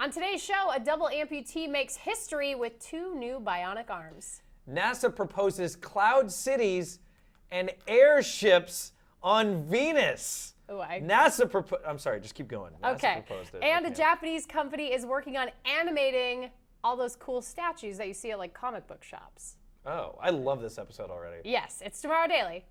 On today's show, a double amputee makes history with 2 new bionic arms. NASA proposes cloud cities and airships on Venus. Ooh, I'm sorry, just keep going. Okay. NASA proposed it. And a Japanese company is working on animating all those cool statues that you see at like comic book shops. Oh, I love this episode already. Yes, it's Tomorrow Daily.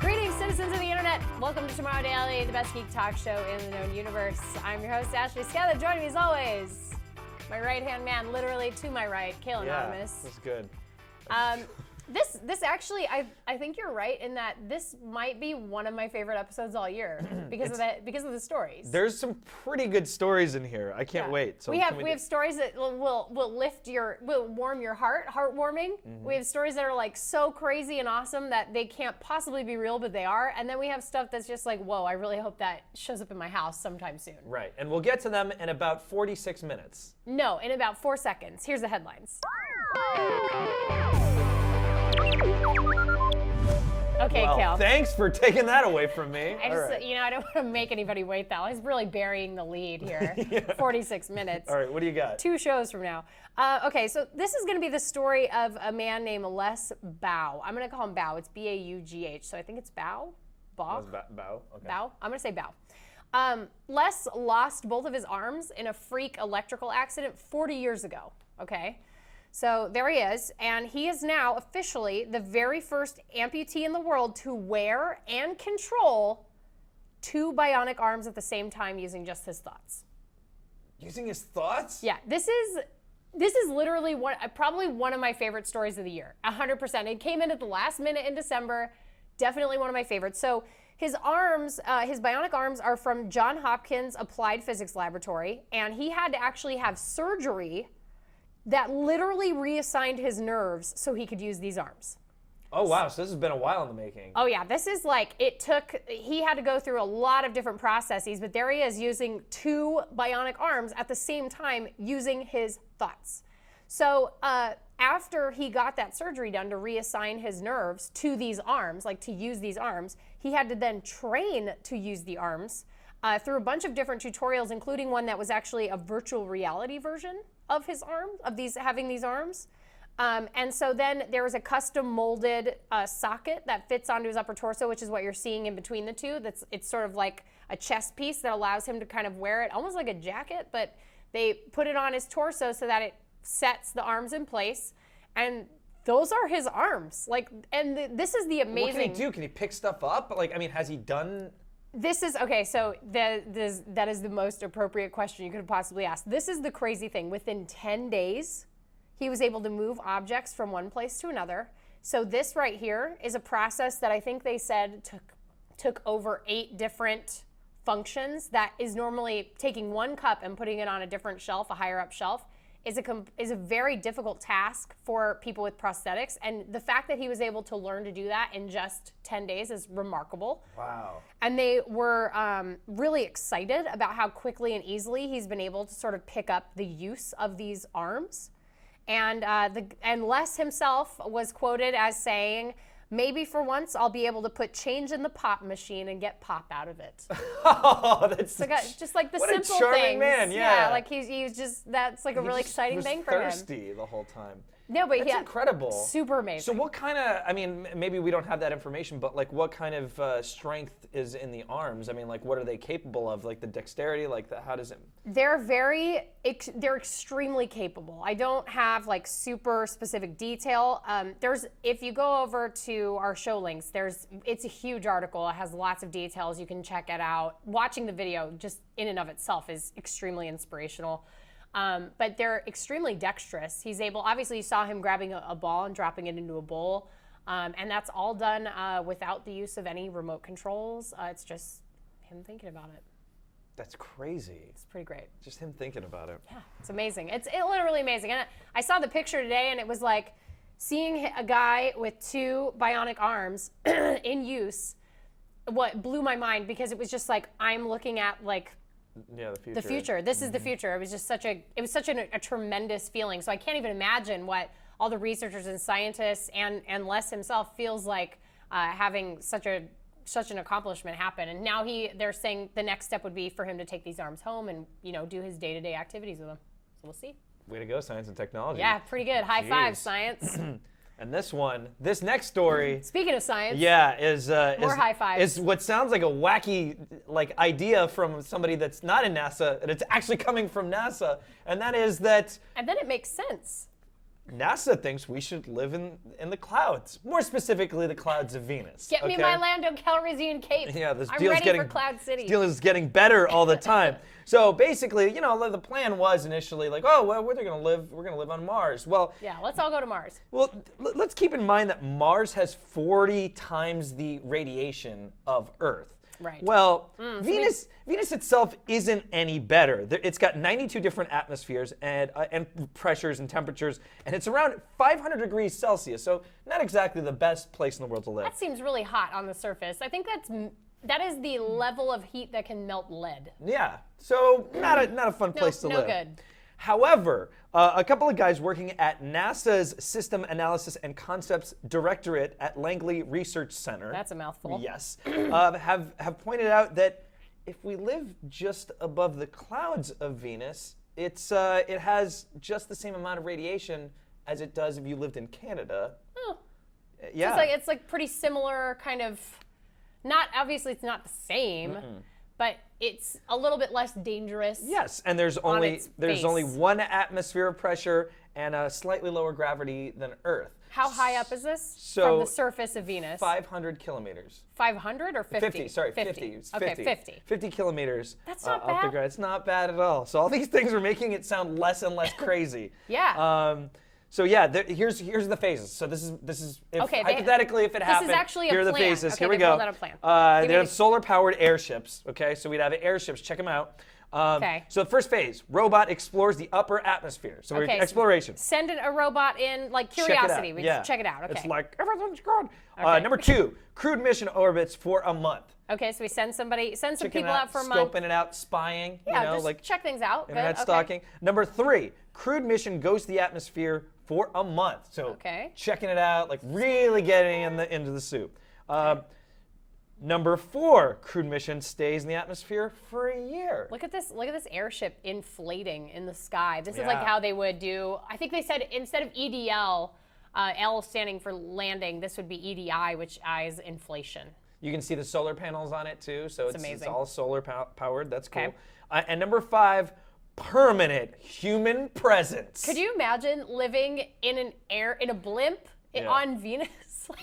Greetings, citizens of the internet. Welcome to Tomorrow Daily, the best geek talk show in the known universe. I'm your host, Ashley Scala. Joining me as always, my right-hand man, literally to my right, Kale Anonymous. Yeah, that's good. This actually, I think you're right in that this might be one of my favorite episodes all year because of the stories. There's some pretty good stories in here. I can't wait. So we have stories that will warm your heart, heartwarming. Mm-hmm. We have stories that are like so crazy and awesome that they can't possibly be real, but they are. And then we have stuff that's just like, whoa, I really hope that shows up in my house sometime soon. Right, and we'll get to them in about 46 minutes. No, in about 4 seconds. Here's the headlines. Okay, well, Kel. Thanks for taking that away from me. I don't want to make anybody wait that long. He's really burying the lead here. Yeah. 46 minutes. All right, what do you got? 2 shows from now. Okay, so this is going to be the story of a man named Les Bao. I'm going to call him Bao. It's B-A-U-G-H. So I think it's Bao. Bao? Okay. Bao? I'm going to say Bao. Les lost both of his arms in a freak electrical accident 40 years ago. Okay? So there he is, and he is now officially the very first amputee in the world to wear and control 2 bionic arms at the same time using just his thoughts. Using his thoughts? Yeah, this is literally probably one of my favorite stories of the year, 100%. It came in at the last minute in December, definitely one of my favorites. So his arms, his bionic arms are from Johns Hopkins Applied Physics Laboratory, and he had to actually have surgery that literally reassigned his nerves so he could use these arms. Oh, wow. So this has been a while in the making. Oh, yeah. This is like, he had to go through a lot of different processes, but there he is using 2 bionic arms at the same time using his thoughts. So after he got that surgery done to reassign his nerves to these arms, like to use these arms, he had to then train to use the arms through a bunch of different tutorials, including one that was actually a virtual reality version of his arm, having these arms. And so then there was a custom molded socket that fits onto his upper torso, which is what you're seeing in between the 2. It's sort of like a chest piece that allows him to kind of wear it almost like a jacket, but they put it on his torso so that it sets the arms in place. And those are his arms. This is the amazing. What can he do? Can he pick stuff up? Has he done? This is, okay, so that is the most appropriate question you could possibly ask. This is the crazy thing. Within 10 days, he was able to move objects from one place to another. So this right here is a process that I think they said took over 8 different functions. That is normally taking one cup and putting it on a different shelf, a higher up shelf, is a very difficult task for people with prosthetics. And the fact that he was able to learn to do that in just 10 days is remarkable. Wow. And they were really excited about how quickly and easily he's been able to sort of pick up the use of these arms. And Les himself was quoted as saying, "Maybe for once I'll be able to put change in the pop machine and get pop out of it." Oh, that's so just like the what simple a charming things. man, yeah. Like he's just, that's like a really exciting thing for him. He was thirsty the whole time. No, but that's incredible. Super amazing. So what kind of, maybe we don't have that information, but like what kind of strength is in the arms? What are they capable of? Like the dexterity, how does it? They're extremely capable. I don't have like super specific detail. If you go over to our show links, it's a huge article. It has lots of details. You can check it out. Watching the video just in and of itself is extremely inspirational. But they're extremely dexterous. He's able, obviously you saw him grabbing a ball and dropping it into a bowl. And that's all done without the use of any remote controls. It's just him thinking about it. That's crazy. It's pretty great. Just him thinking about it. Yeah, it's amazing. It's literally amazing. And I saw the picture today and it was like seeing a guy with 2 bionic arms in use. What blew my mind, because it was just like, I'm looking at like the future. This is the future. It was just such a tremendous feeling. So I can't even imagine what all the researchers and scientists and Les himself feels like having such an accomplishment happen. And now they're saying the next step would be for him to take these arms home and do his day-to-day activities with them. So we'll see. Way to go, science and technology. Yeah, pretty good. High five, science. And this next story. Speaking of science. Yeah, is more high fives. Is what sounds like a wacky idea from somebody that's not in NASA, and it's actually coming from NASA, and that is that. And then it makes sense. NASA thinks we should live in the clouds, more specifically the clouds of Venus. Get me my Lando Calrissian cape. Yeah, I'm ready for Cloud City. This deal is getting better all the time. So basically, the plan was initially like, oh, well, where they're going to live? We're going to live on Mars. Well, yeah, let's all go to Mars. Well, let's keep in mind that Mars has 40 times the radiation of Earth. Right. Well, Venus itself isn't any better. It's got 92 different atmospheres and pressures and temperatures, and it's around 500 degrees Celsius. So not exactly the best place in the world to live. That seems really hot on the surface. I think that is the level of heat that can melt lead. Yeah. So not a fun place to live. No good. However, a couple of guys working at NASA's System Analysis and Concepts Directorate at Langley Research Center. That's a mouthful. Yes. have pointed out that if we live just above the clouds of Venus, it has just the same amount of radiation as it does if you lived in Canada. Oh. Yeah. So it's like pretty similar kind of. Not obviously it's not the same. But it's a little bit less dangerous. Yes, and there's only one atmosphere of pressure and a slightly lower gravity than Earth. How high up is this from the surface of Venus? 500 kilometers. 500 or 50? 50, sorry, 50. It's 50. Okay, 50. 50 kilometers. That's not up bad. the ground. It's not bad at all. So all these things are making it sound less and less crazy. Yeah. So yeah, here's the phases. So this is hypothetically if it happened. This is actually here a are the plan. phases. Okay, here we they go. pulled out a plan. They have solar-powered airships. Okay, so we'd have airships. Check them out. Okay. So the first phase, robot explores the upper atmosphere. So we're exploration. So send a robot in, like Curiosity. We just check it out. Okay. It's like everything's good. Okay. Number 2, crewed mission orbits for a month. Okay, so we send some people out for a month. Scoping it out, spying. Yeah, just check things out. Internet Good. stalking. Okay. Number 3, crewed mission goes to the atmosphere for a month. So checking it out, like really getting into the soup. Number 4, crewed mission stays in the atmosphere for a year. Look at this airship inflating in the sky. This is like how they would do, I think they said instead of EDL, L standing for landing, this would be EDI, which I is inflation. You can see the solar panels on it too, so it's all solar powered. That's cool. Okay. And number 5, permanent human presence. Could you imagine living in a blimp on Venus?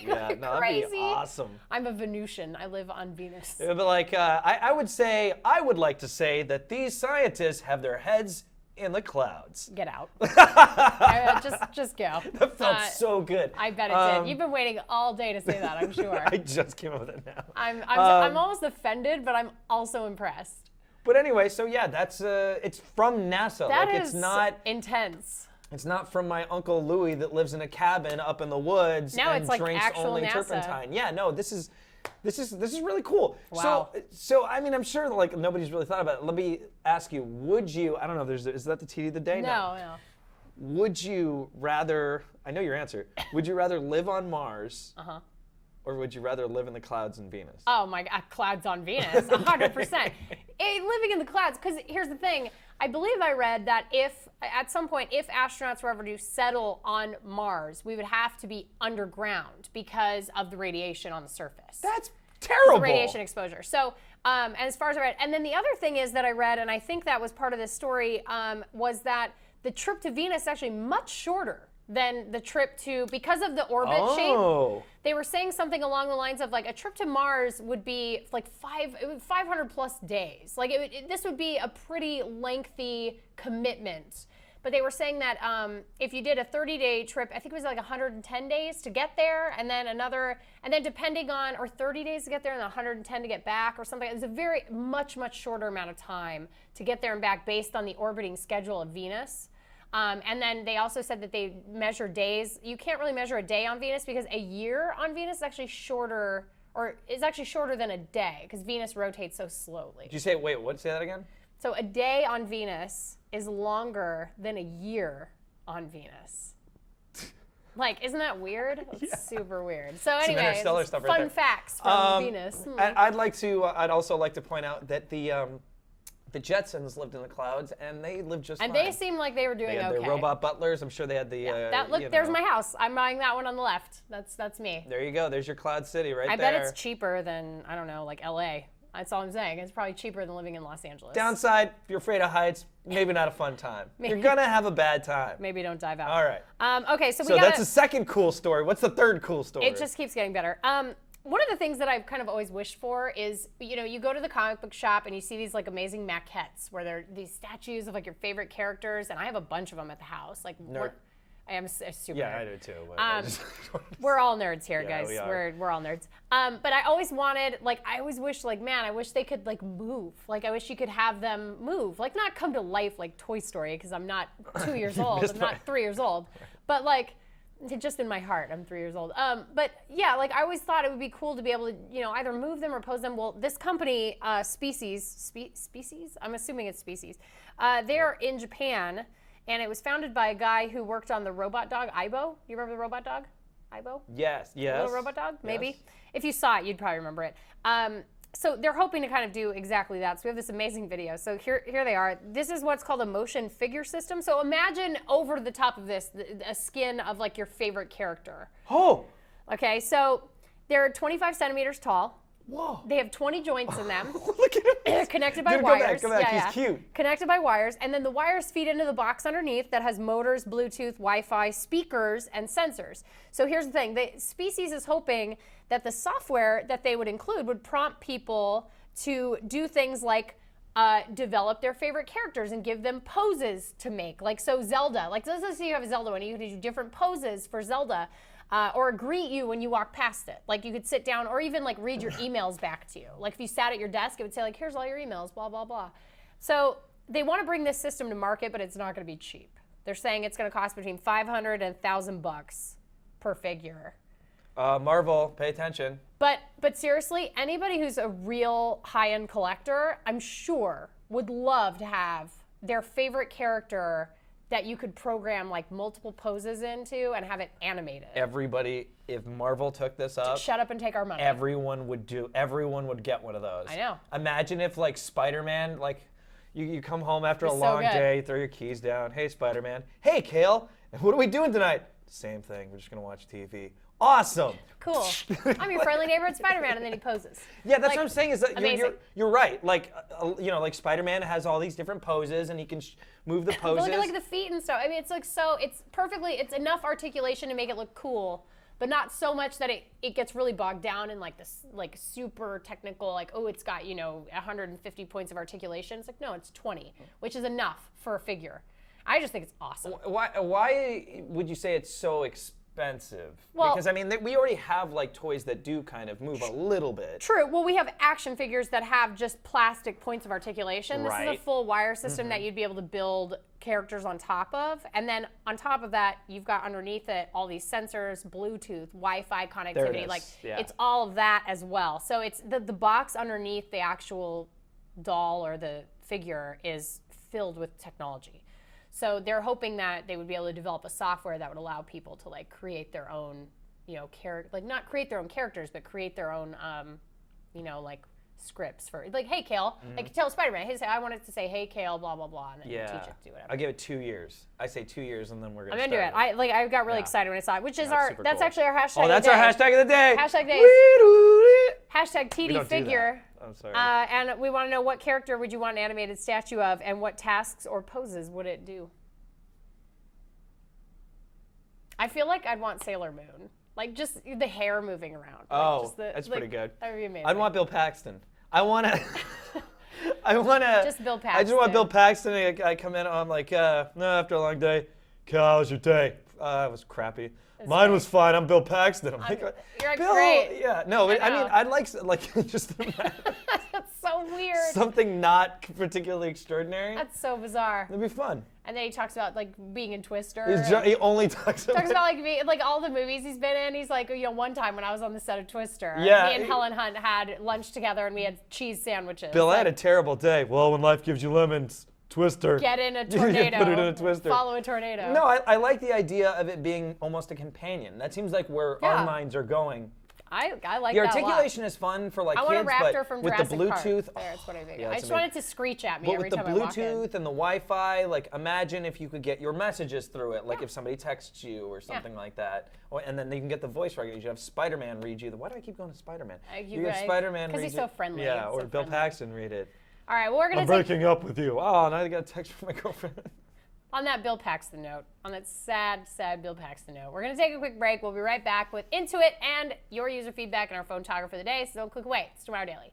That'd be awesome. I'm a Venusian. I live on Venus. But like, I would like to say that these scientists have their heads in the clouds. Get out. Just go. That felt so good. I bet it did. You've been waiting all day to say that, I'm sure. I just came up with it now. I'm almost offended, but I'm also impressed. But anyway, so yeah, that's it's from NASA. That like, is it's not intense. It's not from my Uncle Louie that lives in a cabin up in the woods and it's like drinks actual only NASA. turpentine. Yeah, no, this is really cool. Wow. So I mean, I'm sure like nobody's really thought about it. Let me ask you: would you? I don't know. Is that the TD of the day? No. Would you rather? I know your answer. Would you rather live on Mars? Or would you rather live in the clouds in Venus? Oh my God, clouds on Venus, 100%. Living in the clouds, because here's the thing. I believe I read that at some point, if astronauts were ever to settle on Mars, we would have to be underground because of the radiation on the surface. That's terrible. The radiation exposure. So, and as far as I read, and then the other thing is that I read, and I think that was part of this story, was that the trip to Venus is actually much shorter than the trip to, because of the orbit shape. They were saying something along the lines of like a trip to Mars would be like 500 plus days. Like this would be a pretty lengthy commitment. But they were saying that if you did a 30-day trip, I think it was like 110 days to get there, and then depending on, or 30 days to get there and 110 to get back or something. It was a very much shorter amount of time to get there and back based on the orbiting schedule of Venus. And then they also said that they measure days. You can't really measure a day on Venus because a year on Venus is actually shorter, or is actually shorter than a day because Venus rotates so slowly. Did you say, wait, what? Say that again? So a day on Venus is longer than a year on Venus. Like, isn't that weird? It's super weird. So Some anyway, interstellar stuff right there. fun facts from Venus. I'd also like to point out that the Jetsons lived in the clouds, and they lived just fine. And they seemed like they were doing They had okay. their robot butlers. I'm sure they had the. There's my house. I'm buying that one on the left. That's me. There you go. There's your cloud city right there. I bet it's cheaper than, I don't know, like LA. That's all I'm saying. It's probably cheaper than living in Los Angeles. Downside, if you're afraid of heights, maybe not a fun time. You're gonna have a bad time. Maybe don't dive out. All right. Okay, so that's the second cool story. What's the third cool story? It just keeps getting better. One of the things that I've kind of always wished for is, you go to the comic book shop and you see these like amazing maquettes where they're these statues of like your favorite characters, and I have a bunch of them at the house. Like, I am a super nerd. I do too. But we're all nerds here, guys. We are. We're all nerds. But I always wanted, I always wished, man, I wish they could move. I wish you could have them move, not come to life like Toy Story, because I'm not 2 years old. I'm not 3 years old. But just in my heart, I'm 3 years old. But yeah, I always thought it would be cool to be able to, either move them or pose them. Well, this company, Species, I'm assuming it's Species. They're in Japan. And it was founded by a guy who worked on the robot dog, Aibo. You remember the robot dog? Aibo? Yes. The little robot dog, maybe? Yes. If you saw it, you'd probably remember it. So they're hoping to kind of do exactly that. So we have this amazing video. So here they are. This is what's called a motion figure system. So imagine over the top of this, a skin of your favorite character. Oh! Okay, so they're 25 centimeters tall. Whoa. They have 20 joints in them. Look at him. They're connected by wires. Go back. He's cute. Connected by wires. And then the wires feed into the box underneath that has motors, Bluetooth, Wi-Fi, speakers, and sensors. So here's the thing. The Species is hoping that the software that they would include would prompt people to do things like develop their favorite characters and give them poses to make. So Zelda. Let's say you have a Zelda one. You could do different poses for Zelda. Or greet you when you walk past it. You could sit down or even read your emails back to you. If you sat at your desk, it would say here's all your emails, blah, blah, blah. So they want to bring this system to market, but it's not going to be cheap. They're saying it's going to cost between $500 and $1,000 per figure. Marvel, pay attention. But seriously, anybody who's a real high-end collector, I'm sure, would love to have their favorite character that you could program multiple poses into and have it animated. Everybody, if Marvel took this up, shut up and take our money. Everyone would get one of those. I know. Imagine if Spider-Man, you come home after a long day, throw your keys down. Hey, Spider-Man. Hey, Kale. What are we doing tonight? Same thing. We're just gonna watch TV. Awesome. Cool. I'm your friendly neighborhood Spider-Man, and then he poses. Yeah, that's what I'm saying. Is that you're right. Spider-Man has all these different poses, and he can move the poses. Look at the feet and stuff. I mean, it's enough articulation to make it look cool, but not so much that it gets really bogged down in this super technical, it's got 150 points of articulation. It's no, it's 20, which is enough for a figure. I just think it's awesome. Why would you say it's so expensive? Well, because we already have toys that do kind of move a little bit. True. Well, we have action figures that have just plastic points of articulation. This is a full wire system that you'd be able to build characters on top of. And then on top of that, you've got underneath it all these sensors, Bluetooth, Wi-Fi connectivity. It's all of that as well. So it's the box underneath the actual doll or the figure is filled with technology. So they're hoping that they would be able to develop a software that would allow people to create their own, not create their own characters, but create their own, scripts for hey Kale, tell Spider-Man, hey, I want it to say hey Kale, blah blah blah, and then teach it to do whatever. I'll give it 2 years. I say 2 years, and then we're gonna. I'm into it. I got really excited when I saw it, which is that's actually our hashtag. Oh, that's our hashtag of the day. Hashtag day. Hashtag TD figure. I'm sorry. And we want to know, what character would you want an animated statue of, and what tasks or poses would it do? I feel like I'd want Sailor Moon. Just the hair moving around. That's pretty good. That would be amazing. I'd want Bill Paxton. I want to. Just Bill Paxton. I just want Bill Paxton. I come in, I'm no, after a long day, how was your day? It was crappy. Mine was fine. I'm Bill Paxton. You're Bill, great. Yeah, no, I'd like just That's so weird. something not particularly extraordinary. That's so bizarre. It'd be fun. And then he talks about being in Twister. He only talks about all the movies he's been in. He's one time when I was on the set of Twister, me and Helen Hunt had lunch together and we had cheese sandwiches. Bill, I had a terrible day. Well, when life gives you lemons, Twister. Get in a tornado. Put it in a twister. Follow a tornado. No, I like the idea of it being almost a companion. That seems like where our minds are going. I like that a lot. The articulation is fun for like kids, but want a raptor from with Jurassic the Bluetooth, Park. That's what I think. yeah, I just want it to screech at me every time I walk in. But with the Bluetooth and the Wi-Fi, like imagine if you could get your messages through it, like if somebody texts you or something like that, and then you can get the voice recognition. You have Spider-Man read you. Why do I keep going to Spider-Man? You have Spider-Man read you. Because he's so friendly. Yeah, or Bill Paxton read it. All right, well, we're going to breaking up with you. Oh, now I got a text from my girlfriend. On that Bill Paxton note, on that sad, sad Bill Paxton note, we're going to take a quick break. We'll be right back with Into It and your user feedback and our phone togger for the day. So don't click away. It's Tomorrow Daily.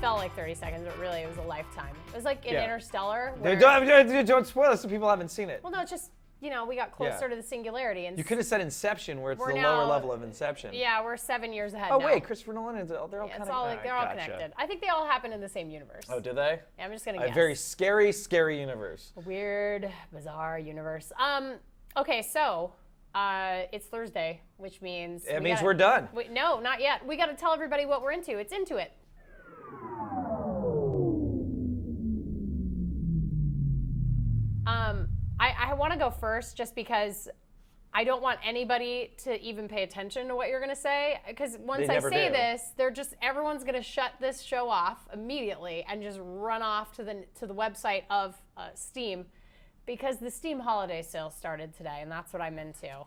Felt like 30 seconds, but really it was a lifetime. It was like in Interstellar. Don't spoil it so people haven't seen it. Well, no, it's just, we got closer to the singularity. And you could have said Inception, where it's the lower level of Inception. Yeah, we're 7 years ahead now. Oh, wait, Christopher Nolan, they're all kind of they're all connected. I think they all happen in the same universe. Oh, do they? Yeah, I'm just going to guess. A very scary, scary universe. A weird, bizarre universe. Okay, so it's Thursday, which means... It means we're done. No, not yet. We got to tell everybody what we're into. It's Into It. I want to go first just because I don't want anybody to even pay attention to what you're going to say. Because once I say this, everyone's going to shut this show off immediately and just run off to the website of Steam, because the Steam holiday sale started today, and that's what I'm into.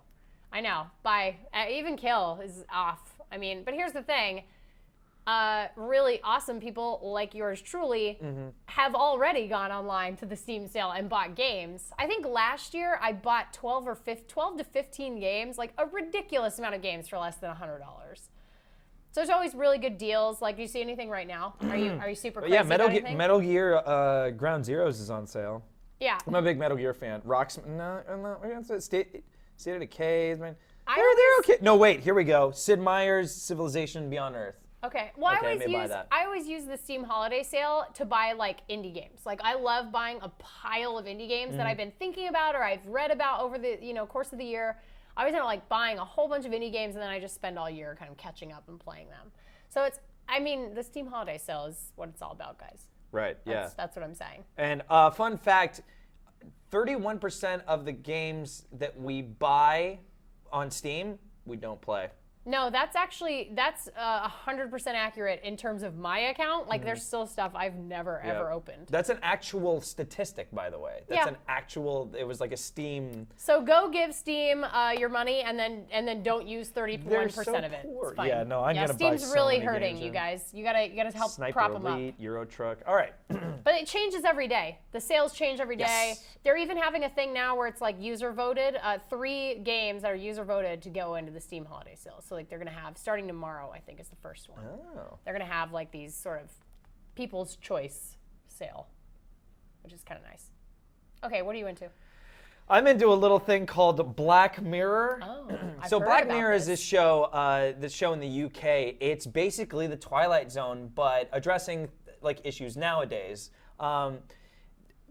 I know. Even Kill is off. I mean, but here's the thing. Really awesome people like yours truly have already gone online to the Steam sale and bought games. I think last year I bought 12 to 15 games, like a ridiculous amount of games for less than $100. So there's always really good deals. Like, do you see anything right now? Are you super crazy? Yeah, Metal Gear Ground Zeroes is on sale. Yeah. I'm a big Metal Gear fan. State of Decay, man. They're okay. No, wait, here we go. Sid Meier's Civilization Beyond Earth. Okay. Well, I always use the Steam holiday sale to buy like indie games. Like, I love buying a pile of indie games that I've been thinking about or I've read about over the course of the year. I always end up like buying a whole bunch of indie games, and then I just spend all year kind of catching up and playing them. So the Steam holiday sale is what it's all about, guys. Right. That's what I'm saying. And fun fact: 31% of the games that we buy on Steam, we don't play. No, that's 100% accurate in terms of my account. Like, there's still stuff I've never, ever opened. That's an actual statistic, by the way. That's an actual, it was like a Steam. So go give Steam your money and then don't use 31% of it. It's fine. Yeah, no, I'm going to buy Steam's really hurting, you guys. You gotta help prop them up. Elite, Euro Truck. All right. But it changes every day. The sales change every day. Yes. They're even having a thing now where it's like user voted. 3 games that are user voted to go into the Steam holiday sale. So like they're gonna have, starting tomorrow, I think is the first one. Oh. They're gonna have like these sort of people's choice sale, which is kind of nice. Okay, what are you into? I'm into a little thing called Black Mirror. Oh, so Black Mirror is this show in the UK. It's basically the Twilight Zone, but addressing like issues nowadays.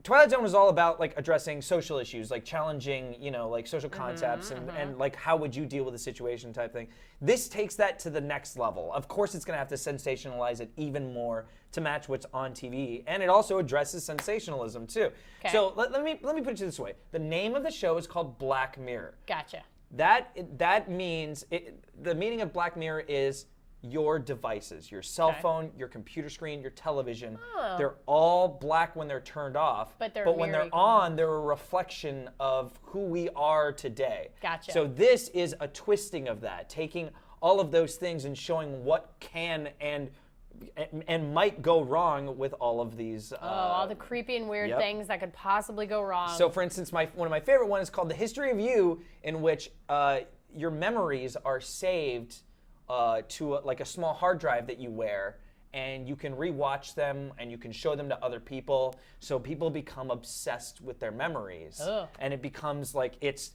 Twilight Zone was all about like addressing social issues, like challenging, like social concepts and like how would you deal with a situation type thing. This takes that to the next level. Of course, it's going to have to sensationalize it even more to match what's on TV, and it also addresses sensationalism too. Okay. So let me put it this way: the name of the show is called Black Mirror. Gotcha. That means the meaning of Black Mirror is your devices, your cell phone, your computer screen, your television. Oh. They're all black when they're turned off. But when they're on, they're a reflection of who we are today. Gotcha. So this is a twisting of that, taking all of those things and showing what can and might go wrong with all of these. All the creepy and weird things that could possibly go wrong. So, for instance, one of my favorite ones is called The History of You, in which your memories are saved to like a small hard drive that you wear, and you can rewatch them and you can show them to other people. So people become obsessed with their memories. Ugh. And it becomes like it's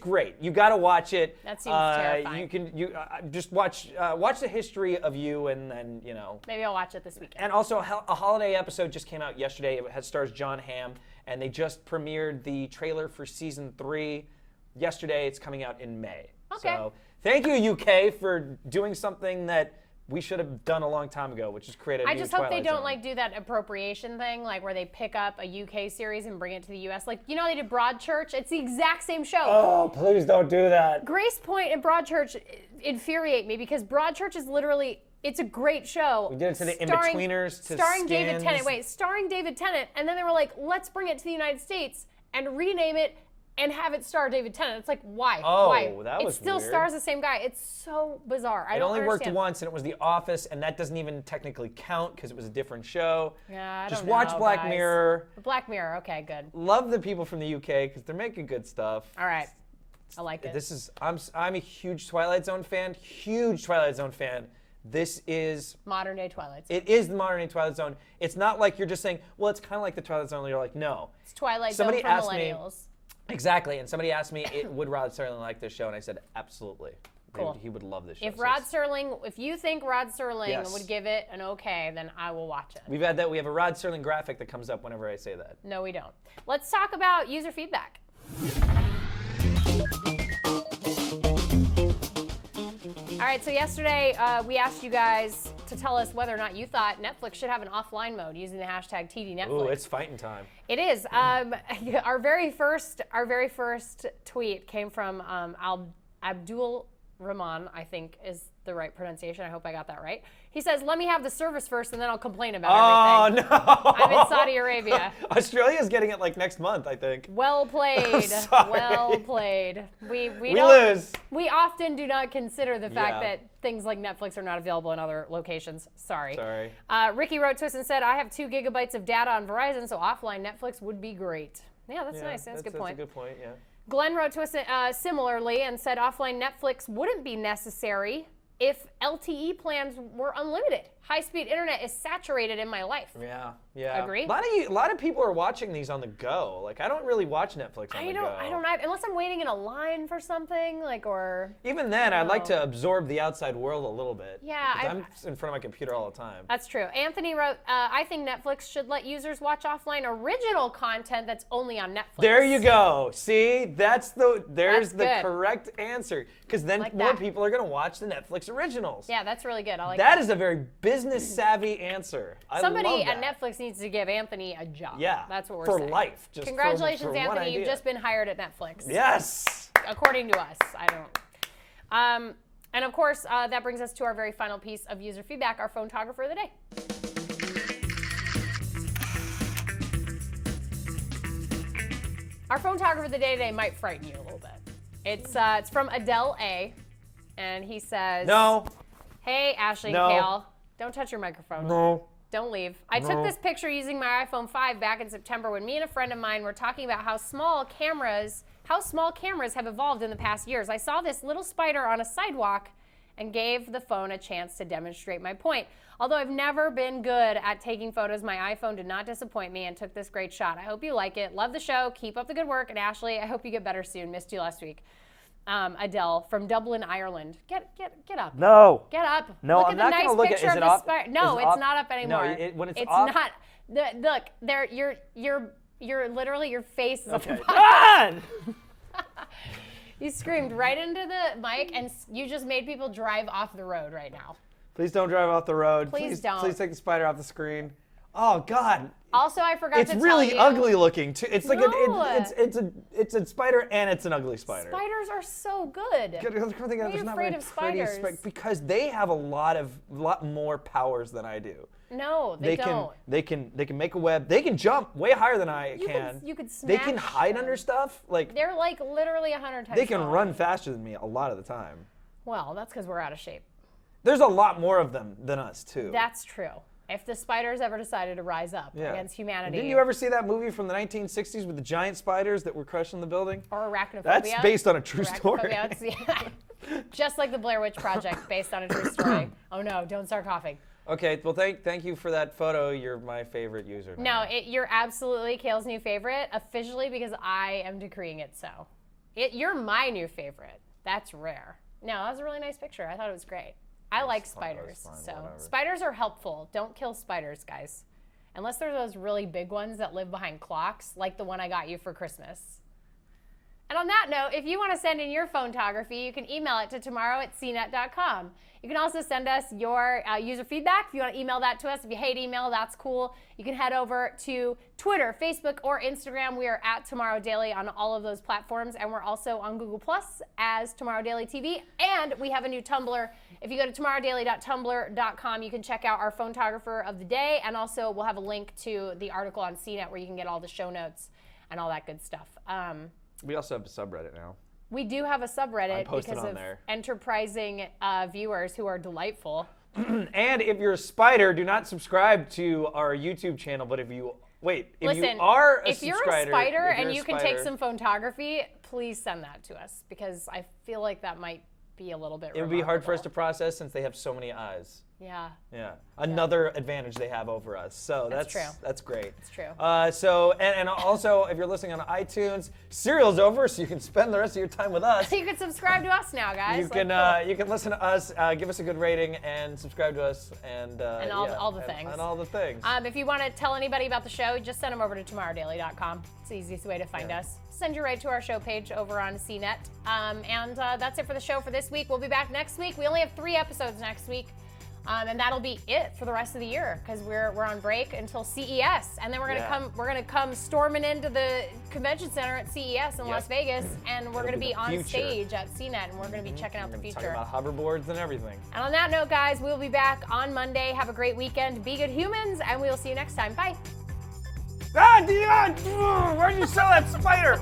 great. You got to watch it. That seems terrifying. You can just watch the history of you, and then maybe I'll watch it this weekend. And also, a holiday episode just came out yesterday. It stars John Hamm, and they just premiered the trailer for season 3 yesterday. It's coming out in May. Okay. So thank you, UK, for doing something that we should have done a long time ago, which is create a new I just hope they don't Zone. do that appropriation thing, where they pick up a UK series and bring it to the US. They did Broadchurch. It's the exact same show. Oh, please don't do that. Grace Point and Broadchurch infuriate me because Broadchurch is literally, it's a great show. We did it to the Inbetweeners, to starring Skins. David Tennant. Starring David Tennant, and then they were like, let's bring it to the United States and rename it and have it star David Tennant. It's like, why? Oh, why? that was It still weird. stars the same guy. It's so bizarre. I don't only understand. worked once, and it was The Office, and that doesn't even technically count because it was a different show. Yeah, I Just don't watch know, Black guys. Mirror. Black Mirror, okay, good. Love the people from the UK because they're making good stuff. All right, I like it. I'm a huge Twilight Zone fan. Huge Twilight Zone fan. This is Modern day Twilight Zone. It is the modern day Twilight Zone. It's not like you're just saying, well, it's kind of like the Twilight Zone. You're like, no. It's Twilight Somebody Zone for asked me- millennials. Exactly. And somebody asked me, would Rod Serling like this show? And I said, absolutely. Cool. He would love this show. If you think Rod Serling Yes. would give it an okay, then I will watch it. We've had that. We have a Rod Serling graphic that comes up whenever I say that. No, we don't. Let's talk about user feedback. All right, so yesterday we asked you guys to tell us whether or not you thought Netflix should have an offline mode using the hashtag TDNetflix. Ooh, it's fighting time. It is. Our very first tweet came from Abdul Rahman, I think is the right pronunciation. I hope I got that right. He says, let me have the service first and then I'll complain about everything. Oh, no. I'm in Saudi Arabia. Australia's getting it next month, I think. Well played. Sorry. Well played. We lose. We often do not consider the fact Yeah. that things like Netflix are not available in other locations. Sorry. Sorry. Ricky wrote to us and said, I have 2 gigabytes of data on Verizon, so offline Netflix would be great. Yeah, that's nice. That's a good point. That's a good point, yeah. Glenn wrote to us similarly and said offline Netflix wouldn't be necessary if LTE plans were unlimited. High-speed internet is saturated in my life. Yeah, yeah. Agree? A lot of people are watching these on the go. Like, I don't really watch Netflix on the go. I don't know, unless I'm waiting in a line for something, or... Even then, I'd like to absorb the outside world a little bit. Yeah, because I'm in front of my computer all the time. That's true. Anthony wrote, I think Netflix should let users watch offline original content that's only on Netflix. There you go. See, there's the good. correct answer. Because then Like more that. people are going to watch the Netflix originals. Yeah, that's really good. I like That is a very business-savvy answer. Somebody I love at that. Netflix needs to give Anthony a job. Yeah. That's what we're for saying. life. Just Congratulations, for one Anthony. You've idea. just been hired at Netflix. Yes. According to us. I don't. And of course, that brings us to our very final piece of user feedback, our photographer of the day. Our photographer of the day today might frighten you a little bit. It's from Adele A, and he says, No. Hey, Ashley No. and Kale, don't touch your microphone. No. Don't leave. I took this picture using my iPhone 5 back in September when me and a friend of mine were talking about how small cameras have evolved in the past years. I saw this little spider on a sidewalk and gave the phone a chance to demonstrate my point. Although I've never been good at taking photos, my iPhone did not disappoint me and took this great shot. I hope you like it. Love the show. Keep up the good work. And Ashley, I hope you get better soon. Missed you last week. Adele from Dublin, Ireland. Get up. No. Get up. No, look I'm at the not gonna nice look at- picture is of it the up? spider. No, Is it it's up? not up anymore. No, when it's it's up- not. Look, there. You're literally your face is Okay. up. Done! You screamed right into the mic, and you just made people drive off the road right now. Please don't drive off the road. Please don't. Please take the spider off the screen. Oh God. Also, I forgot It's to really tell you. ugly looking too. It's like No. it's a spider and it's an ugly spider. Spiders are so good. Why are you afraid of spiders? Because they have a lot more powers than I do. No, they don't. They can make a web. They can jump way higher than I can. You could They can smash hide them. under stuff. Like They're like literally 100 times they can smaller. run faster than me a lot of the time. Well, that's because we're out of shape. There's a lot more of them than us too. That's true. If the spiders ever decided to rise up Yeah. against humanity. Didn't you ever see that movie from the 1960s with the giant spiders that were crushing the building? Or arachnophobia. That's based on a true story. Arachnophobia, yeah. Just like the Blair Witch Project, based on a true story. Oh no, don't start coughing. Okay, well, thank you for that photo. You're my favorite user now. No, you're absolutely Kale's new favorite, officially, because I am decreeing it so. You're my new favorite. That's rare. No, that was a really nice picture. I thought it was great. I like spiders, so whatever. Spiders are helpful. Don't kill spiders, guys. Unless they're those really big ones that live behind clocks, like the one I got you for Christmas. And on that note, if you want to send in your photography, you can email it to tomorrow@cnet.com. You can also send us your user feedback. If you want to email that to us, if you hate email, that's cool. You can head over to Twitter, Facebook, or Instagram. We are at Tomorrow Daily on all of those platforms, and we're also on Google Plus as Tomorrow Daily TV. And we have a new Tumblr. If you go to tomorrowdaily.tumblr.com, you can check out our photographer of the day, and also we'll have a link to the article on CNET where you can get all the show notes and all that good stuff. We also have a subreddit now. We do have a subreddit because of there. enterprising viewers who are delightful. And if you're a spider, do not subscribe to our YouTube channel. But if you Listen, you are a if you're a spider and you can take some photography, please send that to us because I feel like that might be a little bit. It would be hard for us to process since they have so many eyes. Yeah. Yeah. Another advantage they have over us. So that's true. That's great. It's true. So also, if you're listening on iTunes, Serial's over, so you can spend the rest of your time with us. You can subscribe to us now, guys. You can listen to us, give us a good rating, and subscribe to us, and all the things. And all the things. If you want to tell anybody about the show, just send them over to tomorrowdaily.com. It's the easiest way to find us. Send you right to our show page over on CNET. And that's it for the show for this week. We'll be back next week. We only have 3 episodes next week. And that'll be it for the rest of the year because we're on break until CES, and then we're gonna come storming into the convention center at CES in Las Vegas, and we're gonna be on stage at CNET, and we're gonna be checking out the future. Talking about hoverboards and everything. And on that note, guys, we'll be back on Monday. Have a great weekend. Be good humans, and we will see you next time. Bye. Ah, Dion! Where'd you sell that spider?